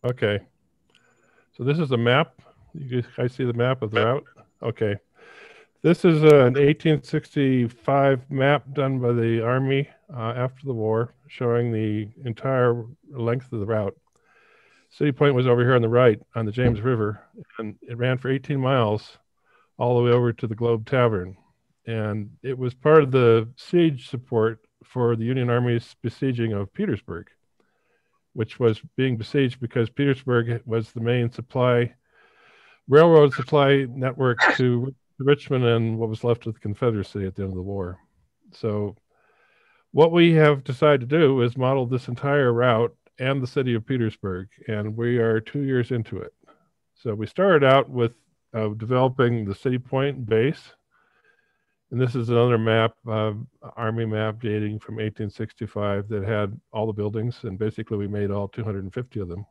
Okay. So this is a map. You guys see the map of the route? Okay. This is an 1865 map done by the Army after the war, showing the entire length of the route. City Point was over here on the right on the James River, and it ran for 18 miles all the way over to the Globe Tavern. And it was part of the siege support for the Union Army's besieging of Petersburg, which was being besieged because Petersburg was the main railroad supply network to Richmond and what was left of the Confederacy at the end of the war. So what we have decided to do is model this entire route and the city of Petersburg, and we are 2 years into it. So we started out with developing the City Point base, and this is another map, Army map dating from 1865 that had all the buildings, and basically we made all 250 of them.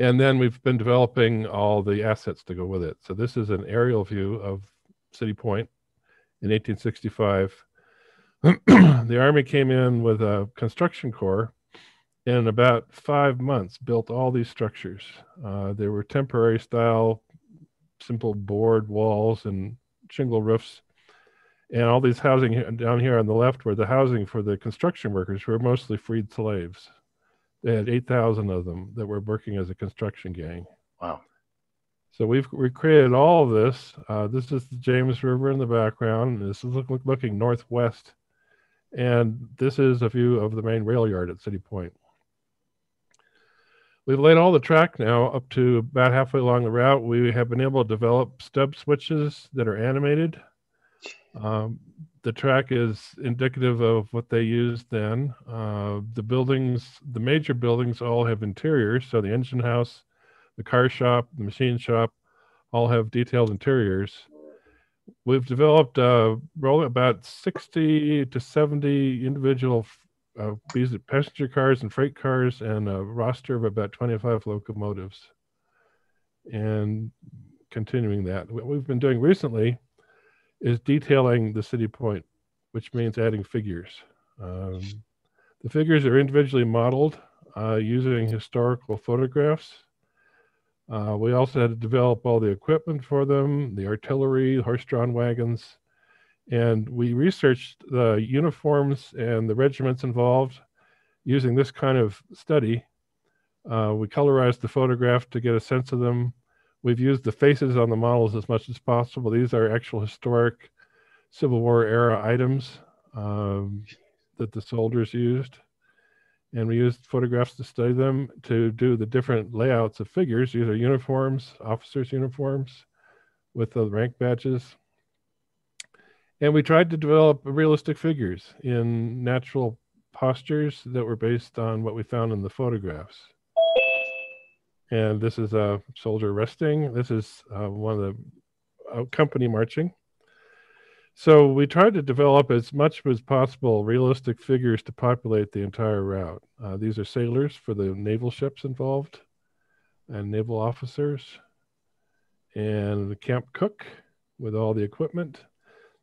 And then we've been developing all the assets to go with it. So this is an aerial view of City Point in 1865. The Army came in with a construction corps and in about 5 months built all these structures. They were temporary style, simple board walls and shingle roofs. And all these housing down here on the left were the housing for the construction workers who were mostly freed slaves. They had 8,000 of them that were working as a construction gang. Wow. So we've recreated all of this. This is the James River in the background. This is looking northwest. And this is a view of the main rail yard at City Point. We've laid all the track now up to about halfway along the route. We have been able to develop stub switches that are animated. The track is indicative of what they used then. The major buildings all have interiors. So the engine house, the car shop, the machine shop, all have detailed interiors. We've developed about 60 to 70 individual passenger cars and freight cars and a roster of about 25 locomotives. And continuing that, what we've been doing recently is detailing the City Point, which means adding figures. The figures are individually modeled using historical photographs. We also had to develop all the equipment for them, the artillery, horse-drawn wagons, and we researched the uniforms and the regiments involved using this kind of study. We colorized the photograph to get a sense of them. We've used the faces on the models as much as possible. These are actual historic Civil War era items that the soldiers used. And we used photographs to study them to do the different layouts of figures. These are uniforms, officers' uniforms with the rank badges. And we tried to develop realistic figures in natural postures that were based on what we found in the photographs. And this is a soldier resting. This is one of the company marching. So we tried to develop as much as possible realistic figures to populate the entire route. These are sailors for the naval ships involved and naval officers, and the camp cook with all the equipment.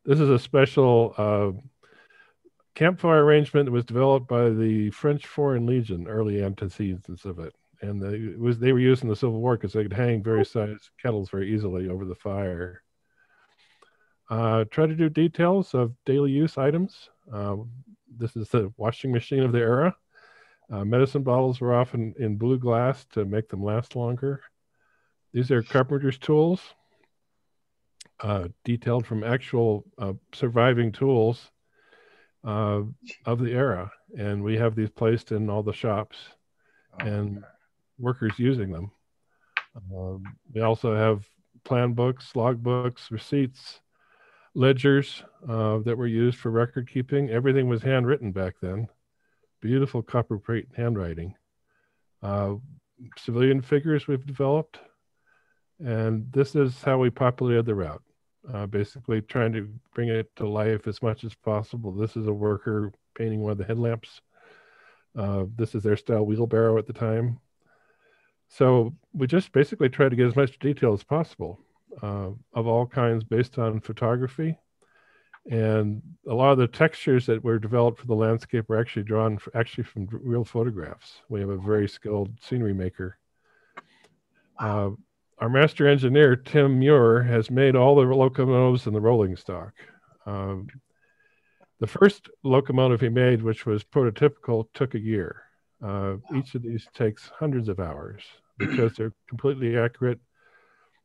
This is a special campfire arrangement that was developed by the French Foreign Legion, early antecedents of it. And they were used in the Civil War because they could hang various sized kettles very easily over the fire. Try to do details of daily use items. This is the washing machine of the era. Medicine bottles were often in blue glass to make them last longer. These are carpenter's tools, detailed from actual surviving tools of the era. And we have these placed in all the shops and workers using them. We also have plan books, log books, receipts, ledgers that were used for record keeping. Everything was handwritten back then. Beautiful copper plate handwriting. Civilian figures we've developed. And this is how we populated the route. Basically trying to bring it to life as much as possible. This is a worker painting one of the headlamps. This is their style wheelbarrow at the time. So we just basically try to get as much detail as possible of all kinds based on photography. And a lot of the textures that were developed for the landscape were actually drawn from real photographs. We have a very skilled scenery maker. Our master engineer, Tim Muir, has made all the locomotives and the rolling stock. The first locomotive he made, which was prototypical, took a year. Each of these takes hundreds of hours because they're completely accurate.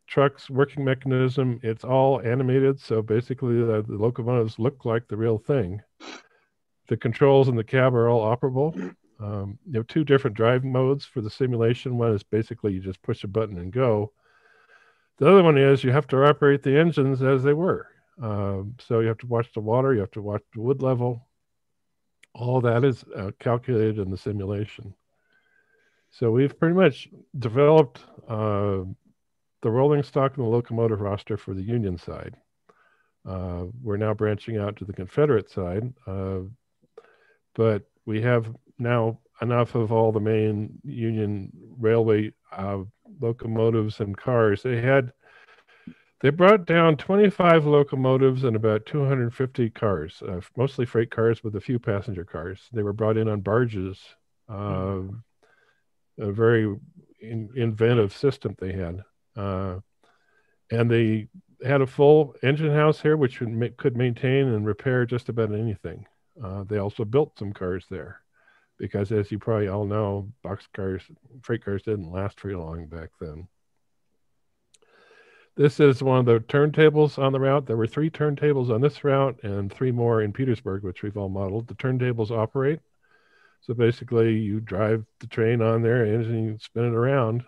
Trucks, working mechanism, it's all animated. So basically the locomotives look like the real thing. The controls in the cab are all operable. You have two different drive modes for the simulation. One is basically you just push a button and go. The other one is you have to operate the engines as they were. So you have to watch the water, you have to watch the wood level. All that is calculated in the simulation. So we've pretty much developed the rolling stock and the locomotive roster for the Union side. We're now branching out to the Confederate side, but we have now enough of all the main Union railway locomotives and cars. They brought down 25 locomotives and about 250 cars, mostly freight cars with a few passenger cars. They were brought in on barges. A very inventive system they had. And they had a full engine house here, which could maintain and repair just about anything. They also built some cars there because, as you probably all know, freight cars didn't last very long back then. This is one of the turntables on the route. There were 3 turntables on this route and 3 more in Petersburg, which we've all modeled. The turntables operate. So basically, you drive the train on there and you spin it around.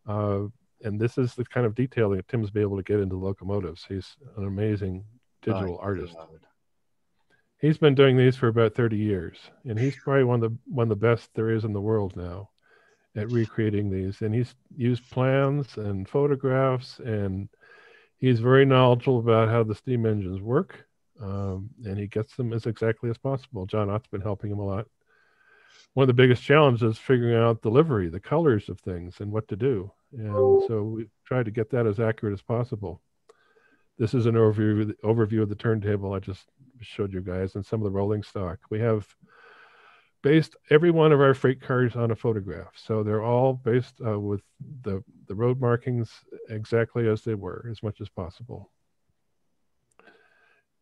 And this is the kind of detailing that Tim's been able to get into locomotives. He's an amazing digital artist. He's been doing these for about 30 years, and he's probably one of the best there is in the world now at recreating these. And he's used plans and photographs, and he's very knowledgeable about how the steam engines work, and he gets them as exactly as possible. John Ott's been helping him a lot. One of the biggest challenges is figuring out the livery, the colors of things, and what to do. And so we try to get that as accurate as possible. This is an overview of the turntable I just showed you guys and some of the rolling stock. We have based every one of our freight cars on a photograph. So they're all based with the road markings exactly as they were, as much as possible.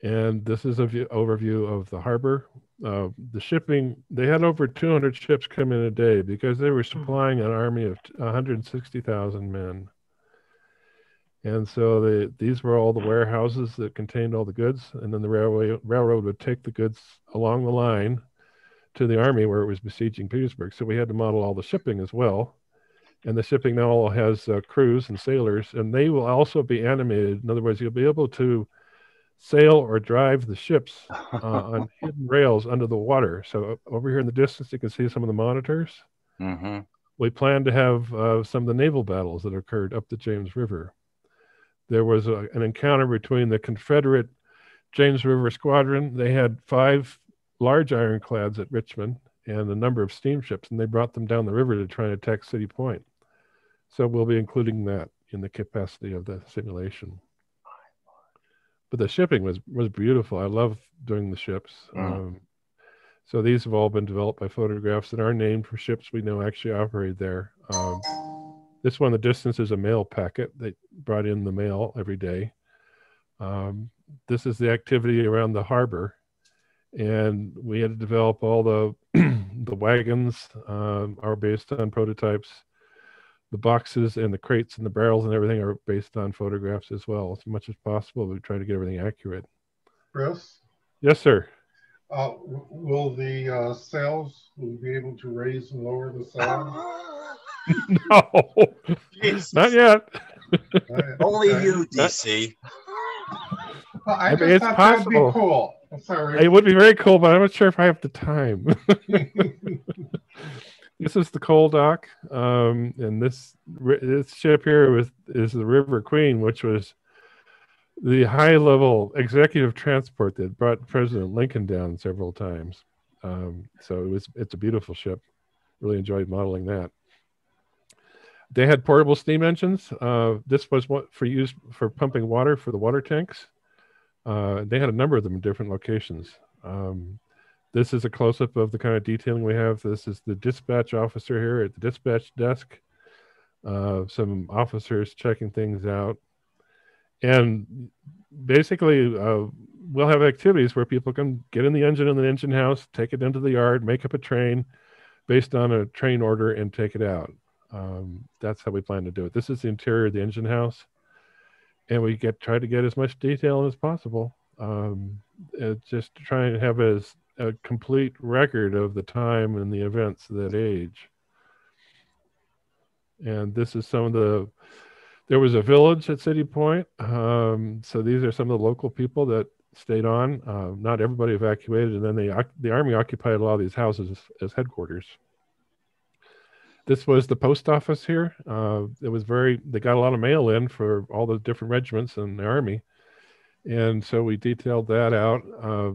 And this is an overview of the harbor. The shipping, they had over 200 ships come in a day because they were supplying an army of 160,000 men. And so these were all the warehouses that contained all the goods. And then the railroad would take the goods along the line to the army where it was besieging Petersburg. So we had to model all the shipping as well. And the shipping now all has crews and sailors, and they will also be animated. In other words, you'll be able to sail or drive the ships on hidden rails under the water. So over here in the distance, you can see some of the monitors. Mm-hmm. We plan to have some of the naval battles that occurred up the James River. There was an encounter between the Confederate James River Squadron. They had 5 large ironclads at Richmond and a number of steamships, and they brought them down the river to try and attack City Point. So we'll be including that in the capacity of the simulation. But the shipping was beautiful. I love doing the ships. So these have all been developed by photographs that are named for ships we know actually operate there. This one, the distance is a mail packet. They brought in the mail every day. This is the activity around the harbor. And we had to develop all the the wagons are based on prototypes. The boxes and the crates and the barrels and everything are based on photographs as well. As much as possible, we try to get everything accurate. Chris? Yes, sir. Will the sails, will you be able to raise and lower the sails? No, not yet. Only you, DC. Well, I mean, it's possible. That'd be cool. Sorry. It would be very cool, but I'm not sure if I have the time. This is the coal dock, and this ship here is the River Queen, which was the high-level executive transport that brought President Lincoln down several times. So it's a beautiful ship. Really enjoyed modeling that. They had portable steam engines. This was what for pumping water for the water tanks. They had a number of them in different locations. This is a close-up of the kind of detailing we have. This is the dispatch officer here at the dispatch desk. Some officers checking things out. And basically, we'll have activities where people can get in the engine house, take it into the yard, make up a train based on a train order, and take it out. That's how we plan to do it. This is the interior of the engine house, and we try to get as much detail as possible. Just to try and have a complete record of the time and the events of that age. And this is some of there was a village at City Point. So these are some of the local people that stayed on. Not everybody evacuated, and then the Army occupied a lot of these houses as headquarters. This was the post office here. They got a lot of mail in for all the different regiments in the Army. And so we detailed that out.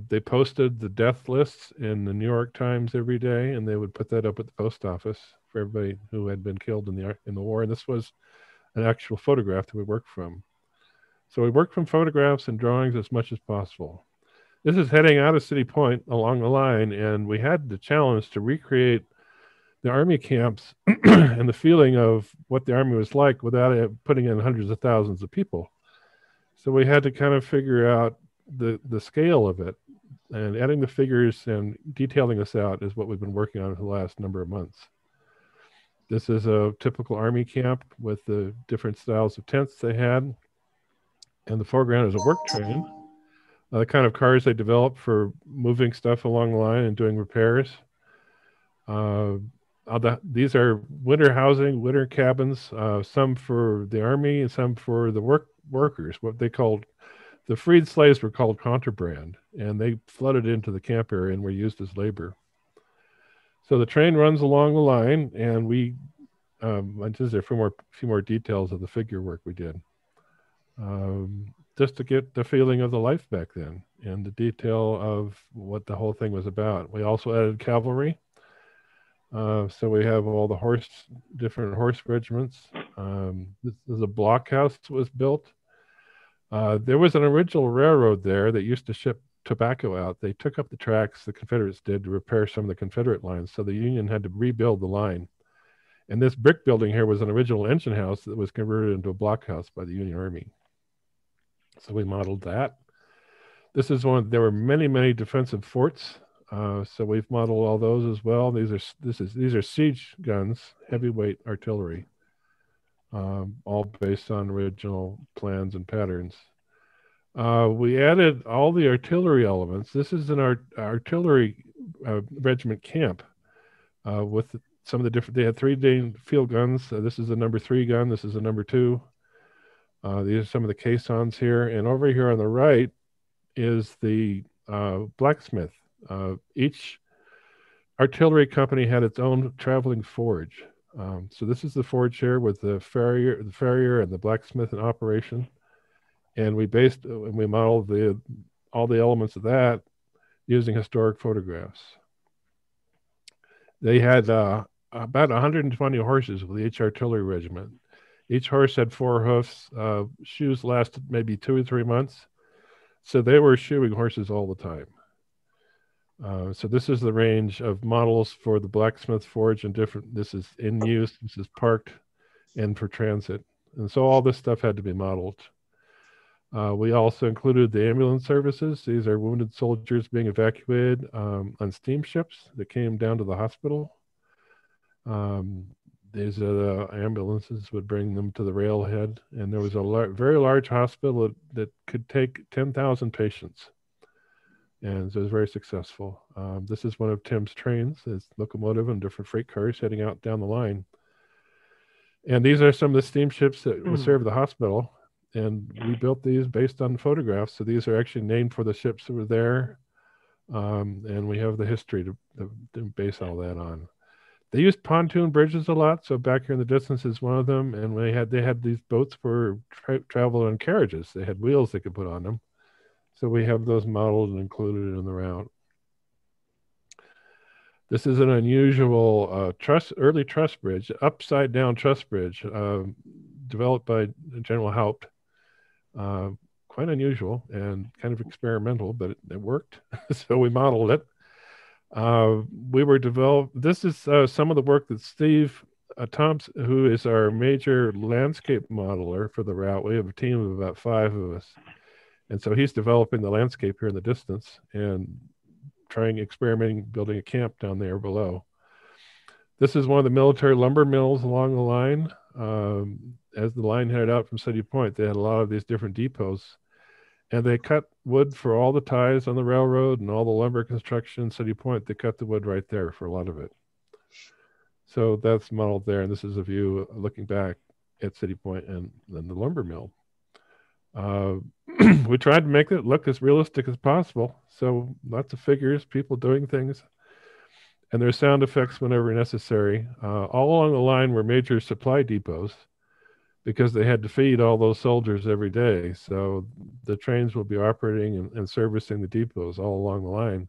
They posted the death lists in the New York Times every day, and they would put that up at the post office for everybody who had been killed in the war. And this was an actual photograph that we worked from. So we worked from photographs and drawings as much as possible. This is heading out of City Point along the line, and we had the challenge to recreate the Army camps and the feeling of what the Army was like without putting in hundreds of thousands of people. So we had to kind of figure out the scale of it, and adding the figures and detailing this out is what we've been working on for the last number of months. This is a typical Army camp with the different styles of tents they had. And the foreground is a work train, the kind of cars they developed for moving stuff along the line and doing repairs. These are winter housing, winter cabins, some for the Army and some for the workers. What they called, the freed slaves were called contraband, and they flooded into the camp area and were used as labor. So the train runs along the line, and just a few more details of the figure work we did, just to get the feeling of the life back then and the detail of what the whole thing was about. We also added cavalry. So we have all the different horse regiments. This is a blockhouse that was built. There was an original railroad there that used to ship tobacco out. They took up the tracks, the Confederates did, to repair some of the Confederate lines. So the Union had to rebuild the line. And this brick building here was an original engine house that was converted into a blockhouse by the Union Army. So we modeled that. This is there were many, many defensive forts. So we've modeled all those as well. These are siege guns, heavyweight artillery, all based on original plans and patterns. We added all the artillery elements. This is an artillery regiment camp with some of the different. They had 3 field guns. This is a number 3 gun. This is a number 2. These are some of the caissons here. And over here on the right is the blacksmith. Each artillery company had its own traveling forge. So this is the forge here with the farrier and the blacksmith in operation. And we modeled all the elements of that using historic photographs. They had about 120 horses with each artillery regiment. Each horse had 4 hoofs. Shoes lasted maybe 2 or 3 months. So they were shoeing horses all the time. So this is the range of models for the blacksmith forge and different. This is in use, this is parked, and for transit. And so all this stuff had to be modeled. We also included the ambulance services. These are wounded soldiers being evacuated on steamships that came down to the hospital. These are the ambulances would bring them to the railhead. And there was a very large hospital that could take 10,000 patients. And so it was very successful. This is one of Tim's trains. It's locomotive and different freight cars heading out down the line. And these are some of the steamships that will serve the hospital. And we built these based on photographs. So these are actually named for the ships that were there. And we have the history to base all that on. They used pontoon bridges a lot. So back here in the distance is one of them. And they had these boats for travel on carriages. They had wheels they could put on them. So we have those modeled and included in the route. This is an unusual early truss bridge, upside down truss bridge, developed by General Haupt. quite unusual and kind of experimental, but it worked. So we modeled it. We were developed. This is some of the work that Steve Thompson, who is our major landscape modeler for the route. We have a team of about 5 of us. And so he's developing the landscape here in the distance and experimenting, building a camp down there below. This is one of the military lumber mills along the line. As the line headed out from City Point, they had a lot of these different depots. And they cut wood for all the ties on the railroad and all the lumber construction in City Point. They cut the wood right there for a lot of it. So that's modeled there. And this is a view looking back at City Point and then the lumber mill. We tried to make it look as realistic as possible. So lots of figures, people doing things. And there's sound effects whenever necessary. All along the line were major supply depots, because they had to feed all those soldiers every day. So the trains will be operating and servicing the depots all along the line.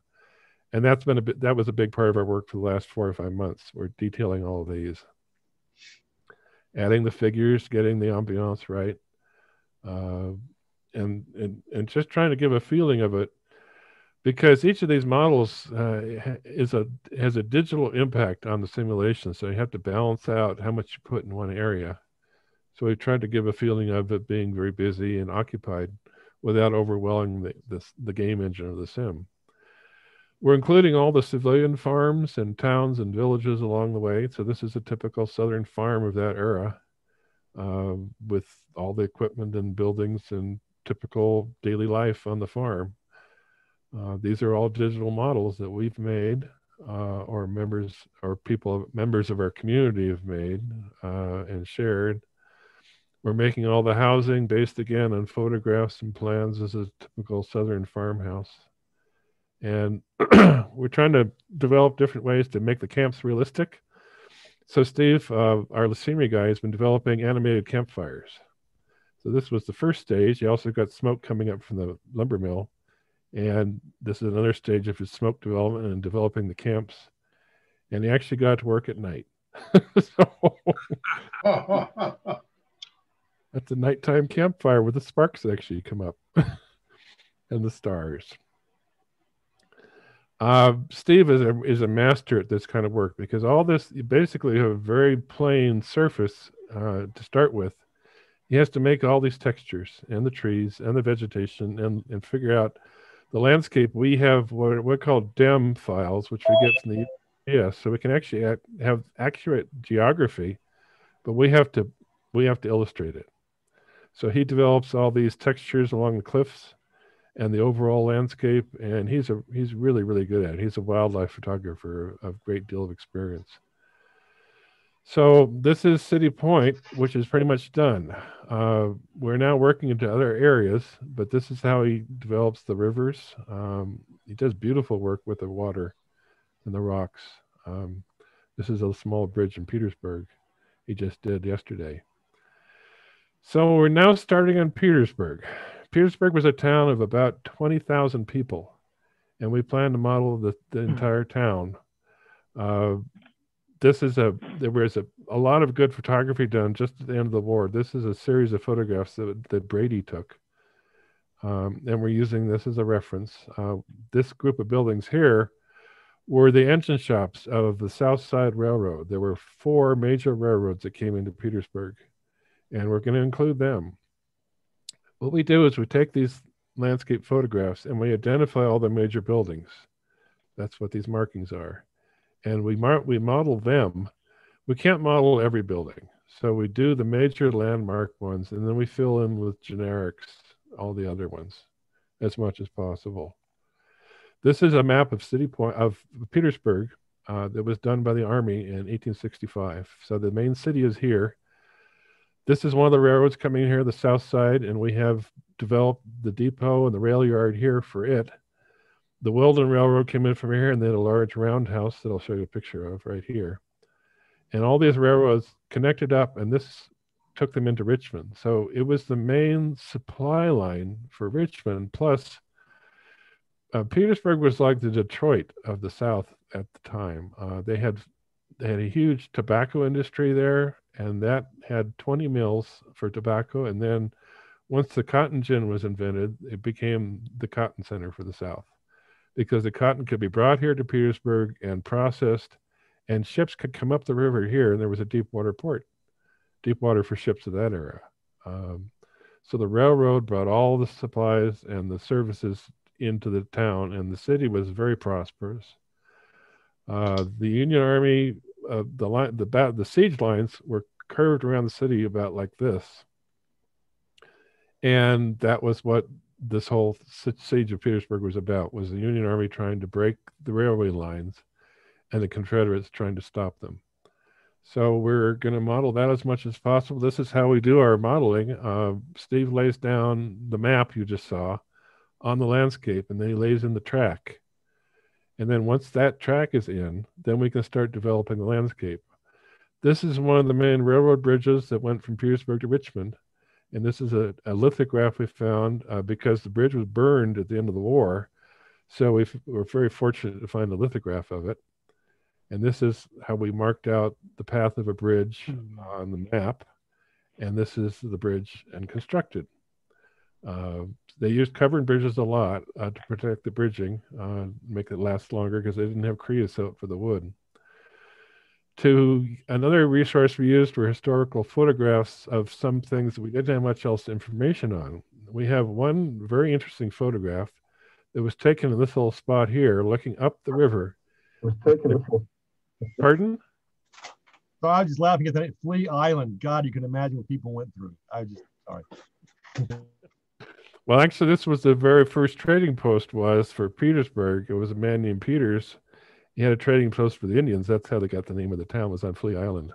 And that was a big part of our work for the last 4 or 5 months. We're detailing all of these, adding the figures, getting the ambiance right, and just trying to give a feeling of it, because each of these models has a digital impact on the simulation. So you have to balance out how much you put in one area. So we tried to give a feeling of it being very busy and occupied without overwhelming the game engine of the sim. We're including all the civilian farms and towns and villages along the way. So this is a typical southern farm of that era, with all the equipment and buildings and typical daily life on the farm. These are all digital models that we've made, or members of our community have made and shared. We're making all the housing based again on photographs and plans as a typical southern farmhouse. And we're trying to develop different ways to make the camps realistic. So Steve, our scenery guy, has been developing animated campfires. So this was the first stage. He also got smoke coming up from the lumber mill. And this is another stage of his smoke development and developing the camps. And he actually got to work at night. That's a nighttime campfire where the sparks actually come up and the stars. Steve is a master at this kind of work, because all this, you basically have a very plain surface to start with. He has to make all these textures and the trees and the vegetation and figure out the landscape. We have what we call DEM files, which we get from the ES, so we can actually have accurate geography, but we have to illustrate it. So he develops all these textures along the cliffs and the overall landscape, and he's really, really good at it. He's a wildlife photographer of great deal of experience. So this is City Point, which is pretty much done. We're now working into other areas, but this is how he develops the rivers. He does beautiful work with the water and the rocks. This is a small bridge in Petersburg he just did yesterday. So we're now starting on Petersburg. Petersburg was a town of about 20,000 people, and we plan to model the entire town. There was a lot of good photography done just at the end of the war. This is a series of photographs that Brady took, and we're using this as a reference. This group of buildings here were the engine shops of the South Side Railroad. There were 4 major railroads that came into Petersburg, and we're going to include them. What we do is we take these landscape photographs and we identify all the major buildings. That's what these markings are. And we model them. We can't model every building. So we do the major landmark ones, and then we fill in with generics, all the other ones, as much as possible. This is a map of Petersburg that was done by the Army in 1865. So the main city is here. This is one of the railroads coming here, the South Side, and we have developed the depot and the rail yard here for it. The Weldon Railroad came in from here, and they had a large roundhouse that I'll show you a picture of right here. And all these railroads connected up, and this took them into Richmond. So it was the main supply line for Richmond. Plus, Petersburg was like the Detroit of the South at the time. They had a huge tobacco industry there, and that had 20 mills for tobacco. And then Once the cotton gin was invented, it became the cotton center for the South because the cotton could be brought here to Petersburg and processed, and ships could come up the river here, and there was a deep water port, deep water for ships of that era. Um, so the railroad brought all the supplies and the services into the town, and the city was very prosperous. The Union Army, the siege lines were curved around the city about like this, and that was what this whole siege of Petersburg was about: was the Union Army trying to break the railway lines, and the Confederates trying to stop them. So we're going to model that as much as possible. This is how we do our modeling. Steve lays down the map you just saw on the landscape, and then he lays in the track. And then once that track is in, then we can start developing the landscape. This is one of the main railroad bridges that went from Petersburg to Richmond. And this is a lithograph we found because the bridge was burned at the end of the war. So we're very fortunate to find a lithograph of it. And this is how we marked out the path of a bridge on the map. And this is the bridge and constructed. They used covered bridges a lot to protect the bridging, make it last longer because they didn't have creosote for the wood. Another resource we used were historical photographs of some things that we didn't have much else information on. We have one very interesting photograph that was taken in this little spot here, looking up the river. Pardon? So I was just laughing at that Flea Island. God, you can imagine what people went through. Sorry. Well, actually, this was the very first trading post was for Petersburg. It was a man named Peters. He had a trading post for the Indians. That's how they got the name of the town, was on Flea Island.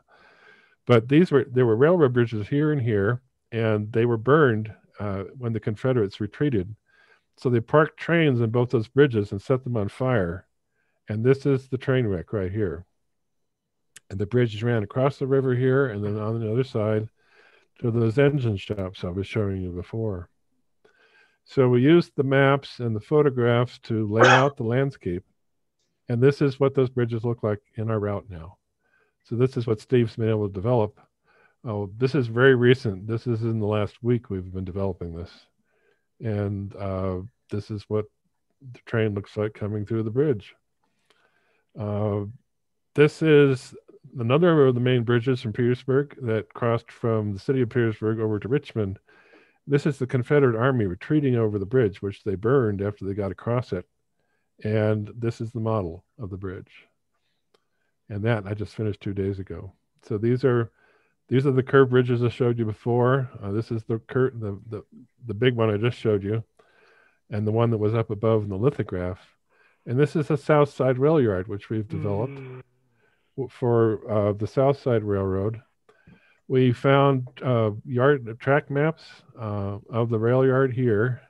But there were railroad bridges here and here, and they were burned when the Confederates retreated. So they parked trains on both those bridges and set them on fire. And this is the train wreck right here. And the bridge ran across the river here, and then on the other side to those engine shops I was showing you before. So we used the maps and the photographs to lay out the landscape. And this is what those bridges look like in our route now. So this is what Steve's been able to develop. Oh, this is very recent. This is in the last week we've been developing this. And this is what the train looks like coming through the bridge. This is another of the main bridges from Petersburg that crossed from the city of Petersburg over to Richmond. This is the Confederate Army retreating over the bridge, which they burned after they got across it. And this is the model of the bridge. And that I just finished 2 days ago. So these are the curved bridges I showed you before. This is the big one I just showed you, and the one that was up above in the lithograph. And this is the South Side Rail Yard, which we've developed for the South Side Railroad. We found track maps of the rail yard here.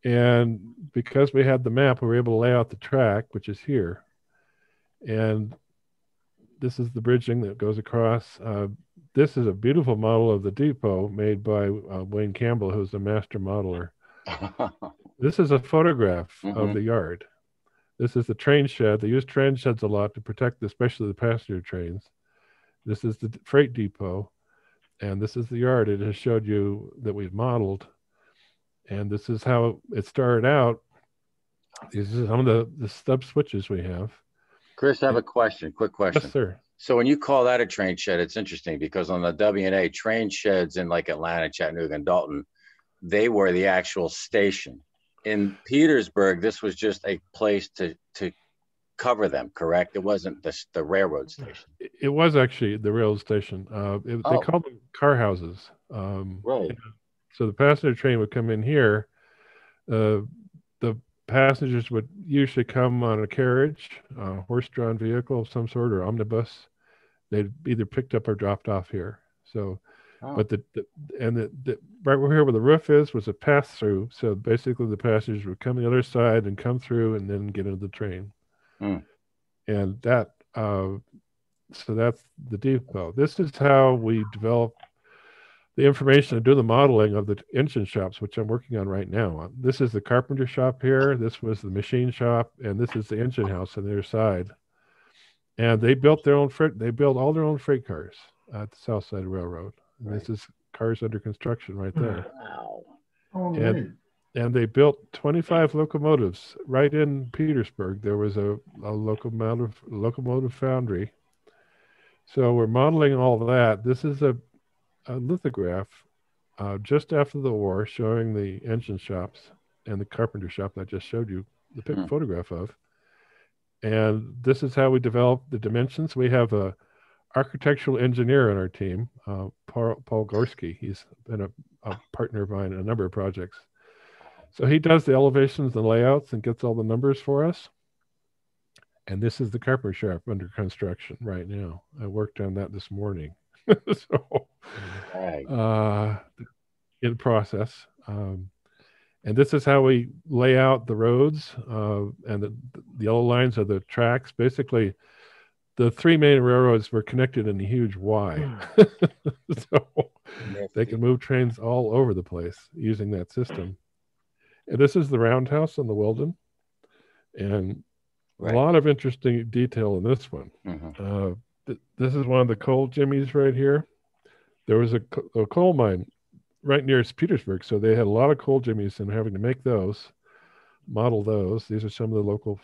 And because we had the map, we were able to lay out the track, which is here. And this is the bridging that goes across. This is a beautiful model of the depot made by Wayne Campbell, who's the master modeler. This is a photograph of the yard. This is the train shed. They use train sheds a lot to protect, especially the passenger trains. This is the freight depot. And this is the yard. It has showed you that we've modeled. And this is how it started out. These are some of the stub switches we have. Chris, I have a question, quick question. Yes, sir. So when you call that a train shed, it's interesting because on the W&A, train sheds in like Atlanta, Chattanooga, and Dalton, they were the actual station. In Petersburg, this was just a place to cover them, correct? It wasn't the railroad station. It was actually the railroad station. They called them car houses. Right. So the passenger train would come in here. The passengers would usually come on a carriage, horse-drawn vehicle of some sort, or omnibus. They'd either picked up or dropped off here. So, but right over here where the roof is was a pass-through. So basically, the passengers would come the other side and come through, and then get into the train. And that, so that's the depot. This is how we develop the information to do the modeling of the engine shops, which I'm working on right now. This is the carpenter shop here. This was the machine shop, and this is the engine house on the other side. And they built their own they built all their own freight cars at the South Side Railroad. And this is cars under construction right there. Wow. Oh, And neat. and they built 25 locomotives right in Petersburg. There was a locomotive foundry. So we're modeling all that. This is a lithograph just after the war showing the engine shops and the carpenter shop that I just showed you the photograph of. And this is how we develop the dimensions. We have a architectural engineer on our team, Paul Gorski. He's been a partner of mine in a number of projects. So he does the elevations and layouts and gets all the numbers for us. And this is the carpenter shop under construction right now. I worked on that this morning. So in process. And this is how we lay out the roads and the yellow lines are the tracks. Basically, the three main railroads were connected in a huge Y. So they can move trains all over the place using that system. And this is the roundhouse on the Weldon. And a lot of interesting detail in this one. This is one of the coal jimmies right here. There was a coal mine right near Petersburg, so they had a lot of coal jimmies and having to make those, model those. These are some of the local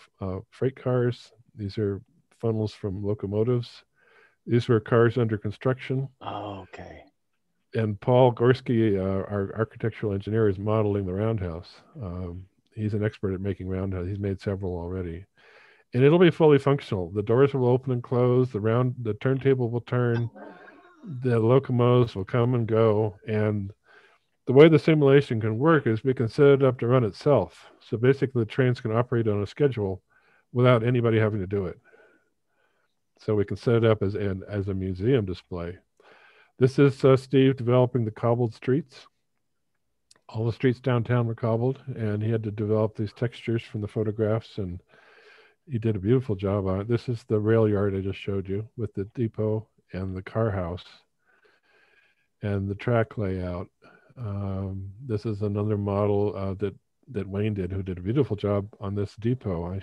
freight cars. These are funnels from locomotives. These were cars under construction. Oh, okay. And Paul Gorski, our architectural engineer, is modeling the roundhouse. He's an expert at making roundhouse. He's made several already. And it'll be fully functional. The doors will open and close. The turntable will turn. The locomotives will come and go. And the way the simulation can work is we can set it up to run itself. So basically, the trains can operate on a schedule without anybody having to do it. So we can set it up as a museum display. This is Steve developing the cobbled streets. All the streets downtown were cobbled, and he had to develop these textures from the photographs, and he did a beautiful job on it. This is the rail yard I just showed you with the depot and the car house and the track layout. This is another model that Wayne did, who did a beautiful job on this depot. I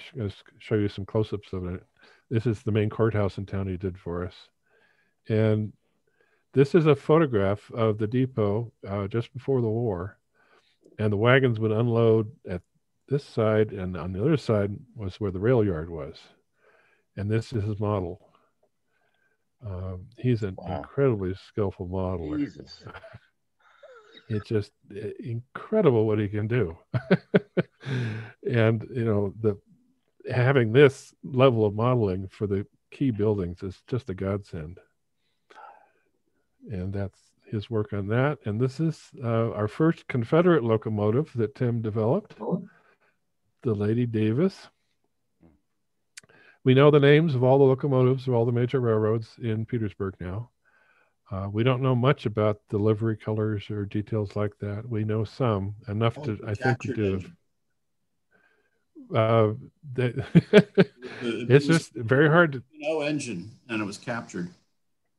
show you some close-ups of it. This is the main courthouse in town he did for us. And this is a photograph of the depot just before the war. And the wagons would unload at this side, and on the other side was where the rail yard was. And this is his model. He's an incredibly skillful modeler. Jesus. It's just incredible what he can do. And, having this level of modeling for the key buildings is just a godsend. And that's his work on that. And this is our first Confederate locomotive that Tim developed, the Lady Davis. We know the names of all the locomotives of all the major railroads in Petersburg now. We don't know much about the livery colors or details like that. We know some, enough to, I think, to do. It's just very hard to. No engine, and it was captured,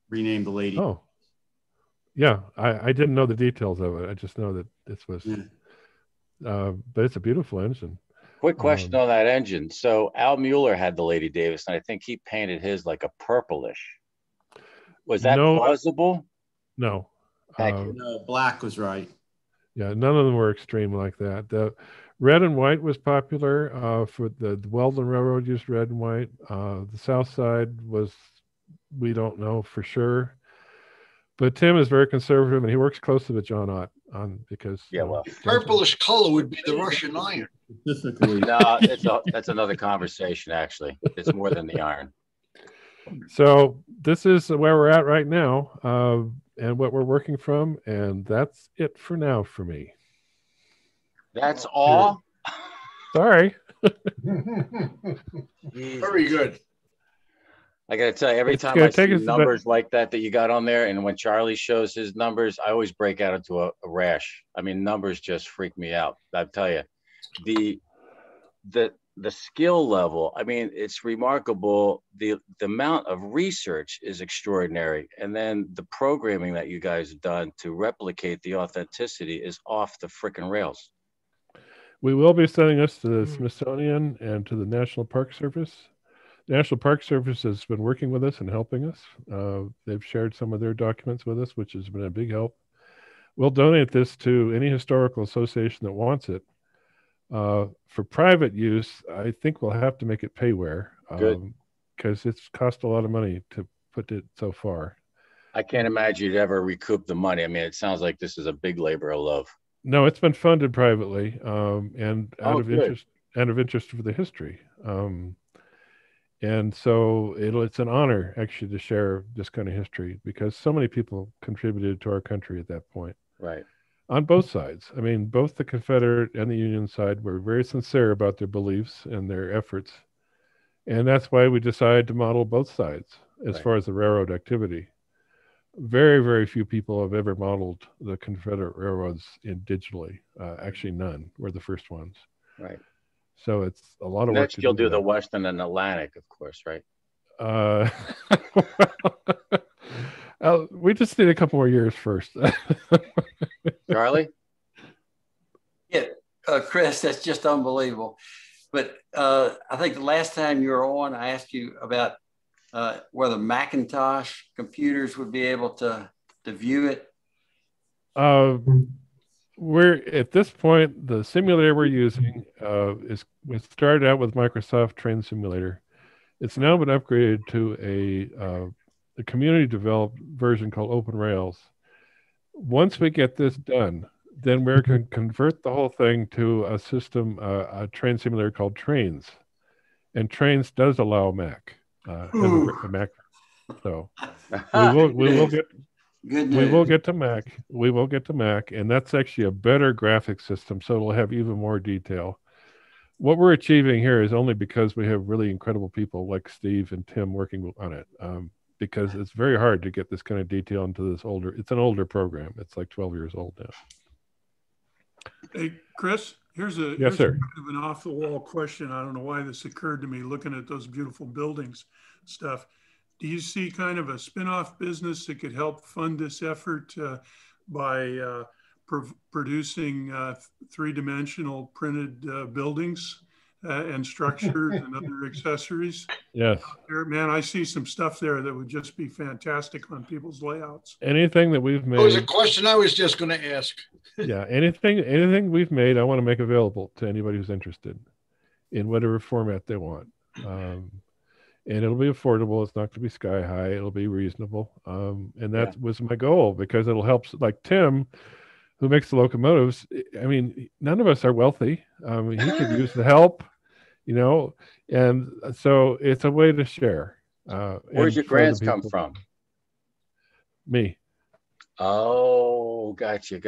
renamed the Lady. Oh, yeah. I didn't know the details of it. I just know that this was, but it's a beautiful engine. Quick question on that engine. So Al Mueller had the Lady Davis, and I think he painted his like a purplish. Was that plausible? No. No, black was right. Yeah, none of them were extreme like that. The red and white was popular for the Weldon Railroad used red and white. The South Side was, we don't know for sure. But Tim is very conservative, and he works closely with John Ott because purplish color would be the Russian iron. Specifically, no, that's another conversation. Actually, it's more than the iron. So this is where we're at right now, and what we're working from, and that's it for now for me. That's all. Sorry. Very good. I got to tell you, every time I see numbers like that you got on there, and when Charlie shows his numbers, I always break out into a rash. I mean, numbers just freak me out. I tell you, the skill level, I mean, it's remarkable. The amount of research is extraordinary. And then the programming that you guys have done to replicate the authenticity is off the frickin' rails. We will be sending this to the Smithsonian and to the National Park Service. The National Park Service has been working with us and helping us. They've shared some of their documents with us, which has been a big help. we'll donate this to any historical association that wants it. For private use, I think we'll have to make it payware. Good. Because it's cost a lot of money to put it so far. I can't imagine you'd ever recoup the money. I mean, it sounds like this is a big labor of love. No, it's been funded privately, and out of good. interest for the history. And so it's an honor actually to share this kind of history because so many people contributed to our country at that point. Right. On both sides. I mean, both the Confederate and the Union side were very sincere about their beliefs and their efforts. And that's why we decided to model both sides as far as the railroad activity. Very, very few people have ever modeled the Confederate railroads digitally. Actually, none. We're the first ones. Right. So it's a lot of work. Next, you'll do the Western and Atlantic, of course, right? We just need a couple more years first. Charlie? Yeah, Chris, that's just unbelievable. But I think the last time you were on, I asked you about whether Macintosh computers would be able to view it. We're at this point, the simulator we're using we started out with Microsoft Train Simulator. It's now been upgraded to a community developed version called Open Rails. Once we get this done, then we're going to convert the whole thing to a system, a train simulator called Trains. And Trains does allow Mac, a Mac. So we will get to Mac. We will get to Mac, and that's actually a better graphic system, so it'll have even more detail. What we're achieving here is only because we have really incredible people like Steve and Tim working on it. Because it's very hard to get this kind of detail into this it's an older program. It's like 12 years old now. Hey, Chris, here's yes, kind sir. of an off-the-wall question. I don't know why this occurred to me looking at those beautiful buildings stuff. Do you see kind of a spin-off business that could help fund this effort by producing three-dimensional printed buildings and structures and other accessories? Yes. Man, I see some stuff there that would just be fantastic on people's layouts. Anything that we've made. That was a question I was just going to ask. Yeah, anything we've made, I want to make available to anybody who's interested in whatever format they want. And it'll be affordable. It's not going to be sky high. It'll be reasonable. And that was my goal because it'll help, like Tim, who makes the locomotives. I mean, none of us are wealthy. He could use the help, and so it's a way to share. Where's your grants come from? Me. Oh, gotcha.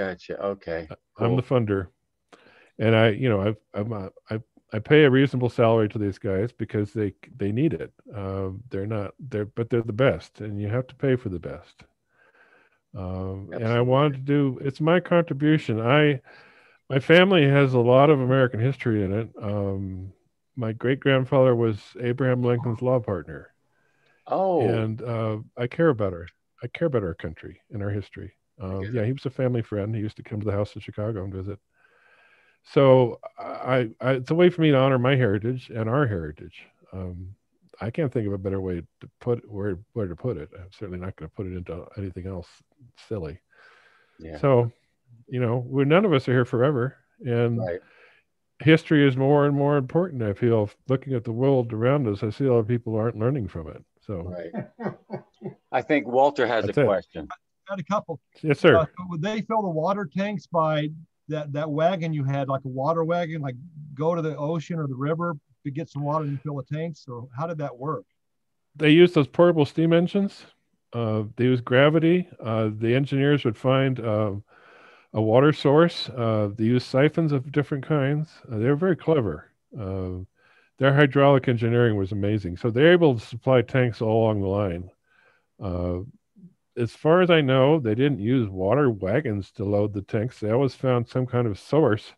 Okay. Cool. I'm the funder. And I pay a reasonable salary to these guys because they need it. But they're the best, and you have to pay for the best. And I wanted to do, it's my contribution. My family has a lot of American history in it. My great-grandfather was Abraham Lincoln's law partner. Oh. And I care about her. I care about our country and our history. Yeah, he was a family friend. He used to come to the house in Chicago and visit. So it's a way for me to honor my heritage and our heritage. I can't think of a better way to put where to put it. I'm certainly not going to put it into anything else silly. Yeah. So, none of us are here forever, and history is more and more important. I feel looking at the world around us, I see a lot of people aren't learning from it. So, I think Walter has a question. I had a couple. Yes, sir. Would they fill the water tanks by that wagon you had, like a water wagon, like go to the ocean or the river to get some water and fill the tanks? Or how did that work? They use those portable steam engines. They use gravity. The engineers would find a water source. They use siphons of different kinds. They're very clever. Their hydraulic engineering was amazing. So they're able to supply tanks all along the line. As far as I know, they didn't use water wagons to load the tanks. They always found some kind of source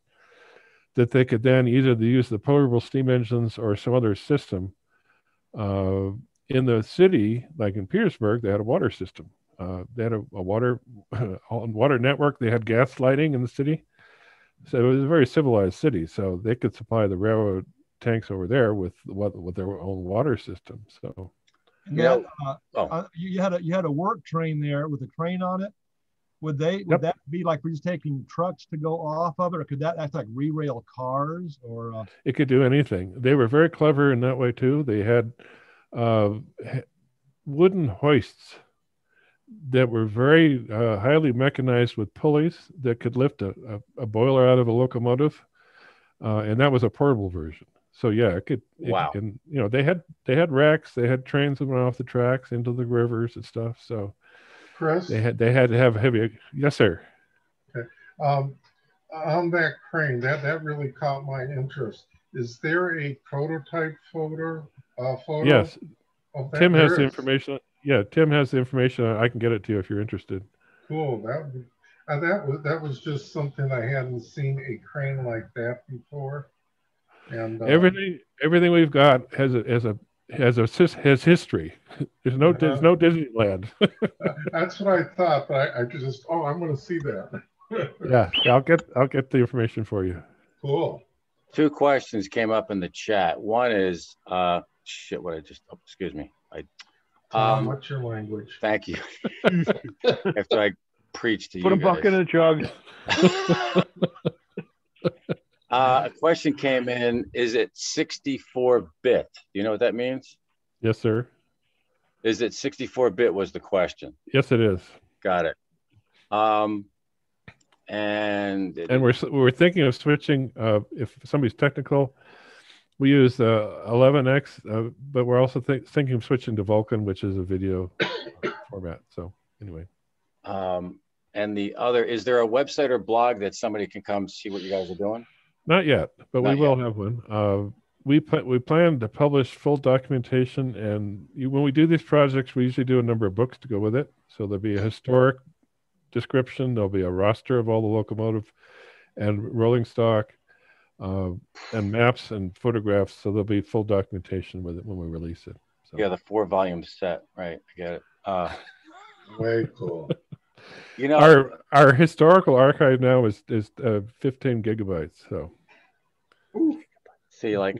that they could then either use the portable steam engines or some other system. In the city, like in Petersburg, they had a water system. They had a water network. They had gas lighting in the city. So it was a very civilized city. So they could supply the railroad tanks over there with their own water system. So you had a work train there with a crane on it. Would that be like we're just taking trucks to go off of it, or could that act like re-rail cars? Or it could do anything. They were very clever in that way too. They had wooden hoists that were very highly mechanized with pulleys that could lift a boiler out of a locomotive, and that was a portable version. So yeah, it could. Wow. And they had racks. They had trains that went off the tracks into the rivers and stuff. So Chris, they had to have heavy. Yes, sir. okay. On that crane, that really caught my interest. Is there a prototype photo? Yes. Of that? Tim has the There is. information. Yeah, Tim has the information. I can get it to you if you're interested. Cool. That was just something I hadn't seen a crane like that before. And everything we've got has history. There's no Disneyland. That's what I thought, but I could just I'm going to see that. Yeah, I'll get the information for you. Cool. 2 questions came up in the chat. One is excuse me. What's your language? Thank you. After I preach to you Put a guys. bucket in a jug. A question came in. Is it 64-bit? Do you know what that means? Yes, sir. Is it 64-bit was the question. Yes, it is. Got it. And we're thinking of switching. If somebody's technical, we use 11x, but we're also thinking of switching to Vulkan, which is a video format. So anyway. And the other, is there a website or blog that somebody can come see what you guys are doing? Not yet, but we will have one. We plan to publish full documentation, and when we do these projects, we usually do a number of books to go with it. So there'll be a historic description, there'll be a roster of all the locomotive and rolling stock, and maps and photographs. So there'll be full documentation with it when we release it. So. Yeah, the 4-volume set, right? I get it. Way cool. Our historical archive now is 15 gigabytes. So. See, I'll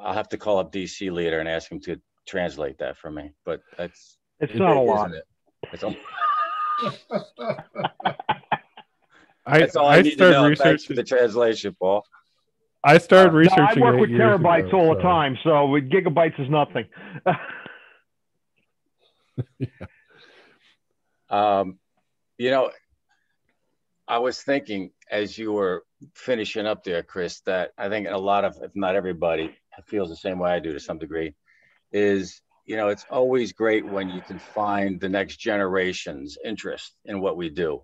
have to call up DC leader and ask him to translate that for me. But it's not a lot. It? It's that's all I need to know. Thanks for the translation, Paul. I started researching. I work with terabytes all the time, so with gigabytes is nothing. Yeah. I was thinking as you were finishing up there, Chris, that I think a lot of, if not everybody, feels the same way I do to some degree, is, it's always great when you can find the next generation's interest in what we do.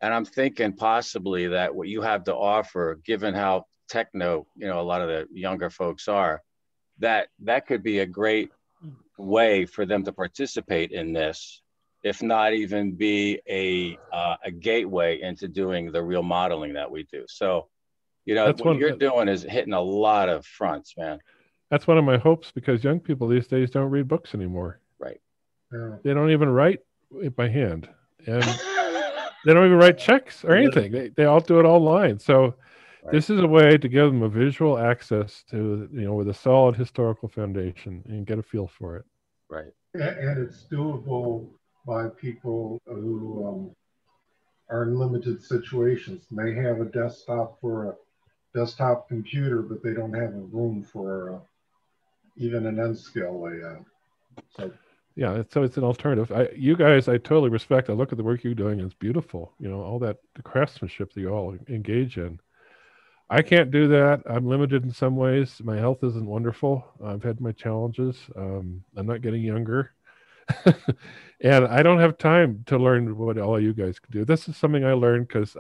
And I'm thinking possibly that what you have to offer, given how techno, a lot of the younger folks are, that could be a great way for them to participate in this, if not even be a gateway into doing the real modeling that we do. So, what you're doing is hitting a lot of fronts, man. That's one of my hopes, because young people these days don't read books anymore. Right. Yeah. They don't even write by hand, and they don't even write checks or anything. They all do it online. So this is a way to give them a visual access to, with a solid historical foundation, and get a feel for it. Right. And it's doable by people who are in limited situations. They have a desktop for a desktop computer, but they don't have a room for even an N-scale layout. So yeah, so it's an alternative. You guys, I totally respect. I look at the work you're doing, and it's beautiful. All that the craftsmanship that you all engage in. I can't do that. I'm limited in some ways. My health isn't wonderful. I've had my challenges. I'm not getting younger. And I don't have time to learn what all you guys can do. This is something I learned because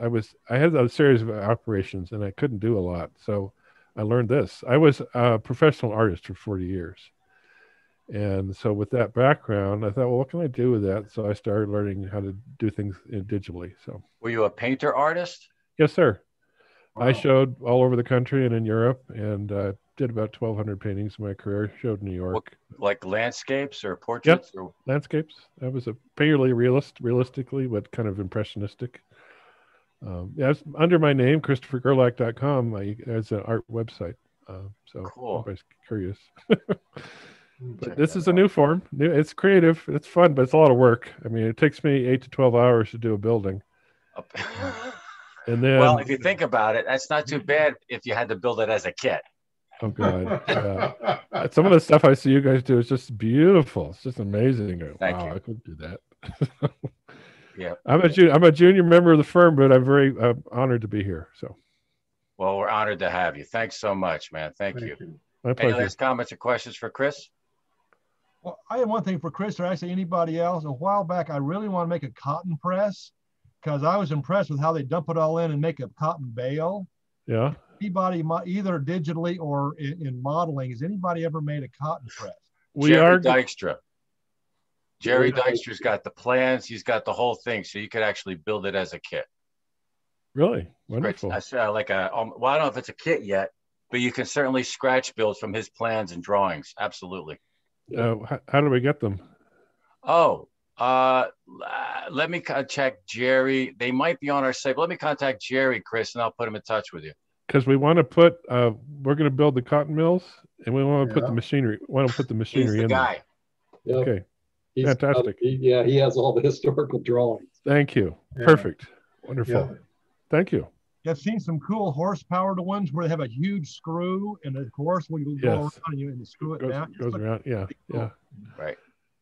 I had a series of operations and I couldn't do a lot. So I learned this. I was a professional artist for 40 years. And so with that background, I thought, well, what can I do with that? So I started learning how to do things digitally. So were you a painter artist? Yes, sir. Wow. I showed all over the country and in Europe, and did about 1,200 paintings in my career. Showed in New York. Like landscapes or portraits? Yep, landscapes. I was a purely realistically, but kind of impressionistic. It's under my name, ChristopherGerlach.com. It's an art website. So cool. Everybody's curious. But this is a new form. It's creative. It's fun, but it's a lot of work. I mean, it takes me 8 to 12 hours to do a building. And then, well, if you think about it, that's not too bad if you had to build it as a kit. Oh God! Yeah. Some of the stuff I see you guys do is just beautiful. It's just amazing. Thank wow, you. I couldn't do that. Yeah, I'm a junior member of the firm, but I'm very honored to be here. So, well, we're honored to have you. Thanks so much, man. Thank you. My pleasure. Any last comments or questions for Chris? Well, I have one thing for Chris or actually anybody else. A while back, I really want to make a cotton press because I was impressed with how they dump it all in and make a cotton bale. Yeah. Anybody, either digitally or in modeling, has anybody ever made a cotton press? Jerry Dykstra. Jerry Dykstra's got the plans. He's got the whole thing, so you could actually build it as a kit. Really? Wonderful. I well, I don't know if it's a kit yet, but you can certainly scratch build from his plans and drawings. Absolutely. How do we get them? Oh, let me check Jerry. They might be on our site. But let me contact Jerry, Chris, and I'll put him in touch with you. Because we want to put, we're going to build the cotton mills, and we want to put the machinery. Want to put the machinery He's the in guy. Yep. Okay. Fantastic. He has all the historical drawings. Thank you. Yeah. Perfect. Wonderful. Yeah. Thank you. I've seen some cool horse-powered ones where they have a huge screw, and the horse will go around and screw it down. Goes around. Yeah. Cool. Yeah. Right.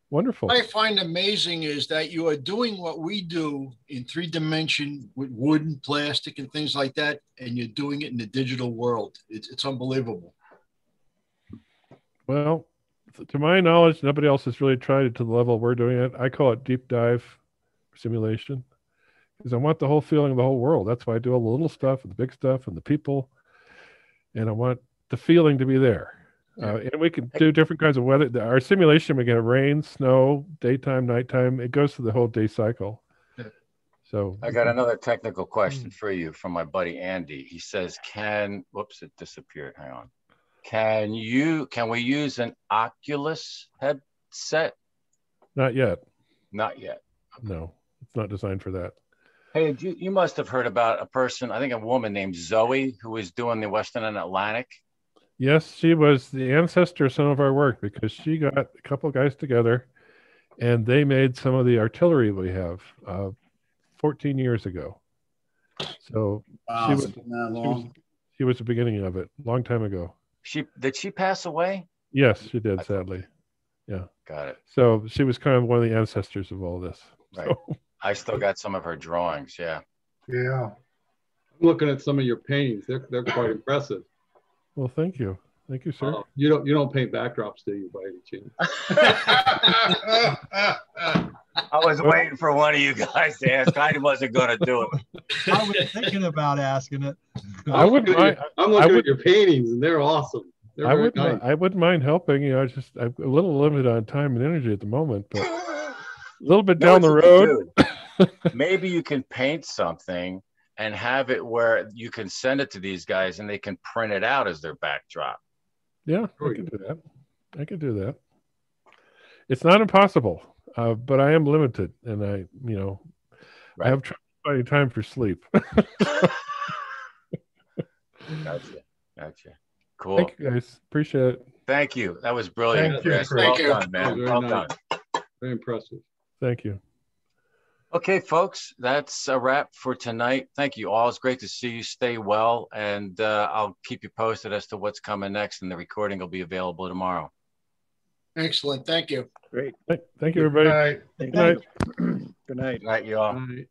Wonderful. What I find amazing is that you are doing what we do in 3-dimension with wood and plastic and things like that, and you're doing it in the digital world. It's unbelievable. Well, to my knowledge, nobody else has really tried it to the level we're doing it. I call it deep dive simulation because I want the whole feeling of the whole world. That's why I do all the little stuff and the big stuff and the people, and I want the feeling to be there. And we can do different kinds of weather. Our simulation, we get rain, snow, daytime, nighttime. It goes through the whole day cycle. So I got another technical question for you from my buddy Andy. He says, whoops, it disappeared. Hang on. Can we use an Oculus headset? Not yet. Not yet. Okay. No, it's not designed for that. Hey, you must have heard about a person, I think a woman named Zoe, who was doing the Western and Atlantic. Yes, she was the ancestor of some of our work because she got a couple of guys together and they made some of the artillery we have 14 years ago. So wow, she was the beginning of it, long time ago. Did she pass away? Yes, she did, sadly. Yeah. Got it. So she was kind of one of the ancestors of all this. Right. So. I still got some of her drawings, yeah. Yeah. I'm looking at some of your paintings. They're quite impressive. Well, thank you. Thank you, sir. You don't paint backdrops, do you, by any chance? I was waiting for one of you guys to ask. I wasn't going to do it. I was thinking about asking it. I'm looking at your paintings, and they're awesome. I wouldn't mind helping. You know, I'm a little limited on time and energy at the moment, but a little bit down the road. Maybe you can paint something and have it where you can send it to these guys and they can print it out as their backdrop. Yeah, I can do that. I can do that. It's not impossible, but I am limited, and I have trouble finding time for sleep. Gotcha. Cool. Thank you, guys. Appreciate it. Thank you. That was brilliant. Thank you. Well done, man. Well done. Very impressive. Thank you. Okay, folks, that's a wrap for tonight. Thank you all. It's great to see you. Stay well, and I'll keep you posted as to what's coming next, and the recording will be available tomorrow. Excellent. Thank you. Great. Thank you, everybody. Good night. Good night. Good night. Good night, you all. All right.